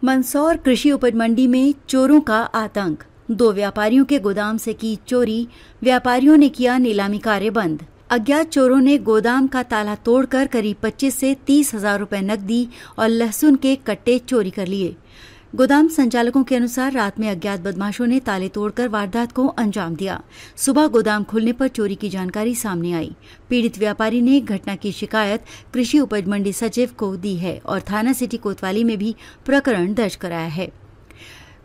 मंदसौर कृषि उपज मंडी में चोरों का आतंक। 2 व्यापारियों के गोदाम से की चोरी, व्यापारियों ने किया नीलामी कार्य बंद। अज्ञात चोरों ने गोदाम का ताला तोड़कर करीब 25 से 30 हजार रुपए नकदी और लहसुन के कट्टे चोरी कर लिए। गोदाम संचालकों के अनुसार रात में अज्ञात बदमाशों ने ताले तोड़कर वारदात को अंजाम दिया। सुबह गोदाम खुलने पर चोरी की जानकारी सामने आई। पीड़ित व्यापारी ने घटना की शिकायत कृषि उपज मंडी सचिव को दी है और थाना सिटी कोतवाली में भी प्रकरण दर्ज कराया है।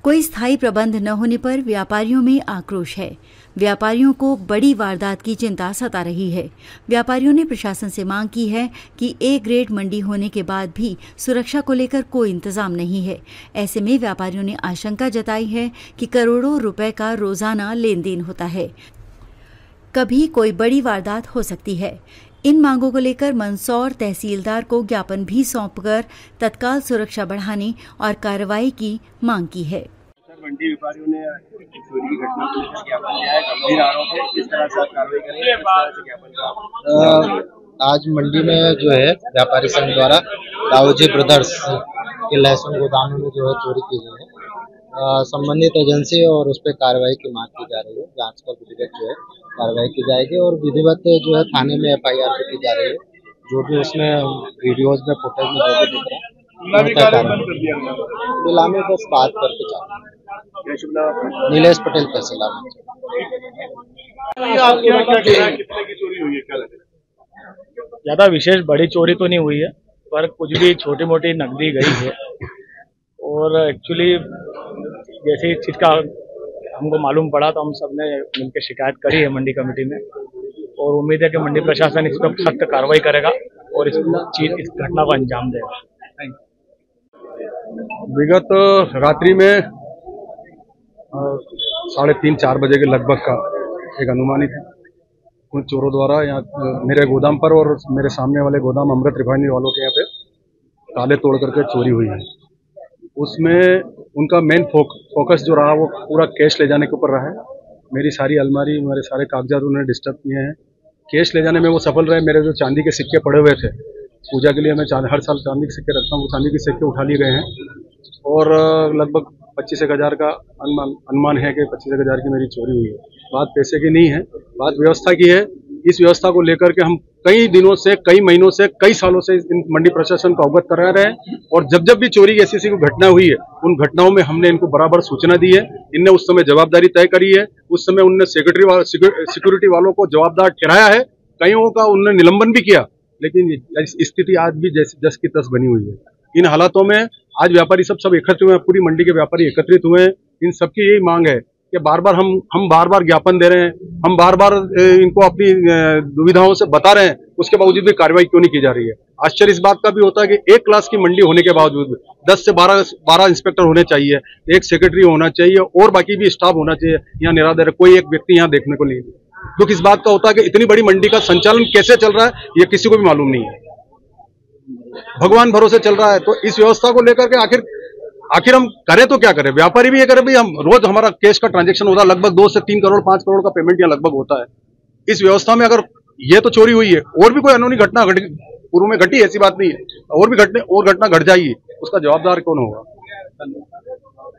कोई स्थायी प्रबंध न होने पर व्यापारियों में आक्रोश है। व्यापारियों को बड़ी वारदात की चिंता सता रही है। व्यापारियों ने प्रशासन से मांग की है कि ए ग्रेड मंडी होने के बाद भी सुरक्षा को लेकर कोई इंतजाम नहीं है। ऐसे में व्यापारियों ने आशंका जताई है कि करोड़ों रुपए का रोजाना लेन देन होता है, कभी कोई बड़ी वारदात हो सकती है। इन मांगों को लेकर मंदसौर तहसीलदार को ज्ञापन भी सौंपकर तत्काल सुरक्षा बढ़ाने और कार्रवाई की मांग की है। मंडी व्यापारियों ने चोरी की घटना को लेकर ज्ञापन दिया है, गंभीर आरोप है, किस तरह से कार्रवाई करेंगे, किस तरह से ज्ञापन आज मंडी में जो है व्यापारी संघ द्वारा दाऊजी ब्रदर्स के लहसुन गोदामों में जो है चोरी की गई है। संबंधित एजेंसी और उस पर कार्रवाई की मांग की जा रही है। जांच कर विधिवत जो है कार्रवाई की जाएगी और विधिवत जो है थाने में FIR की जा रही है। जो भी उसमें वीडियोज में फुटेज में जो भी दिख रहा है नीलामी बस बात करके जा रहे हैं। नीलेश पटेल तहसीलदार। ज्यादा विशेष बड़ी चोरी तो नहीं हुई है, पर कुछ भी छोटी मोटी नकदी गई है। और एक्चुअली जैसे इस चीज का हमको मालूम पड़ा तो हम सबने मिलकर शिकायत करी है मंडी कमेटी में और उम्मीद है कि मंडी प्रशासन इस पर सख्त कार्रवाई करेगा और इस घटना को अंजाम देगा। विगत रात्रि में 3:30-4 बजे के लगभग का एक अनुमानित है कुछ चोरों द्वारा यहाँ मेरे गोदाम पर और मेरे सामने वाले गोदाम अमृत रिफाइनरी वालों के यहाँ पे ताले तोड़ करके चोरी हुई है। उसमें उनका मेन फोकस जो रहा वो पूरा कैश ले जाने के ऊपर रहा है। मेरी सारी अलमारी, मेरे सारे कागजात उन्होंने डिस्टर्ब किए हैं। कैश ले जाने में वो सफल रहे। मेरे जो चांदी के सिक्के पड़े हुए थे, पूजा के लिए मैं हर साल चांदी के सिक्के रखता हूँ, वो चांदी के सिक्के उठा लिए गए हैं और लगभग 25 हजार का अनुमान है कि 25 हजार की मेरी चोरी हुई है। बात पैसे की नहीं है, बात व्यवस्था की है। इस व्यवस्था को लेकर के हम कई दिनों से, कई महीनों से, कई सालों से इन मंडी प्रशासन को अवगत करा रहे हैं और जब जब भी चोरी की ऐसी कोई घटना हुई है उन घटनाओं में हमने इनको बराबर सूचना दी है। इनने उस समय जवाबदारी तय करी है। उस समय उनने सिक्योरिटी वालों को जवाबदार ठहराया है। कईयों का उन्होंने निलंबन भी किया, लेकिन स्थिति आज भी जस की तस बनी हुई है। इन हालातों में आज व्यापारी सब एकत्रित हुए हैं, पूरी मंडी के व्यापारी एकत्रित हुए हैं। इन सबकी यही मांग है कि बार बार हम बार बार ज्ञापन दे रहे हैं, हम बार बार इनको अपनी दुविधाओं से बता रहे हैं, उसके बावजूद भी कार्रवाई क्यों नहीं की जा रही है। आश्चर्य इस बात का भी होता है कि एक क्लास की मंडी होने के बावजूद 10 से 12 इंस्पेक्टर होने चाहिए, एक सेक्रेटरी होना चाहिए और बाकी भी स्टाफ होना चाहिए। यहाँ निराधार कोई एक व्यक्ति यहाँ देखने को नहीं। दुख इस बात का होता है कि इतनी बड़ी मंडी का संचालन कैसे चल रहा है ये किसी को भी मालूम नहीं है। भगवान भरोसे चल रहा है। तो इस व्यवस्था को लेकर के आखिर हम करें तो क्या करें। व्यापारी भी ये करें, भाई हम रोज हमारा कैश का ट्रांजैक्शन होता है, लगभग 2 से 3 करोड़ 5 करोड़ का पेमेंट यहाँ लगभग होता है। इस व्यवस्था में अगर ये तो चोरी हुई है और भी कोई अनहोनी घटना पूर्व में घटी, ऐसी बात नहीं है, और भी घटना घट जाएगी, उसका जवाबदार कौन होगा।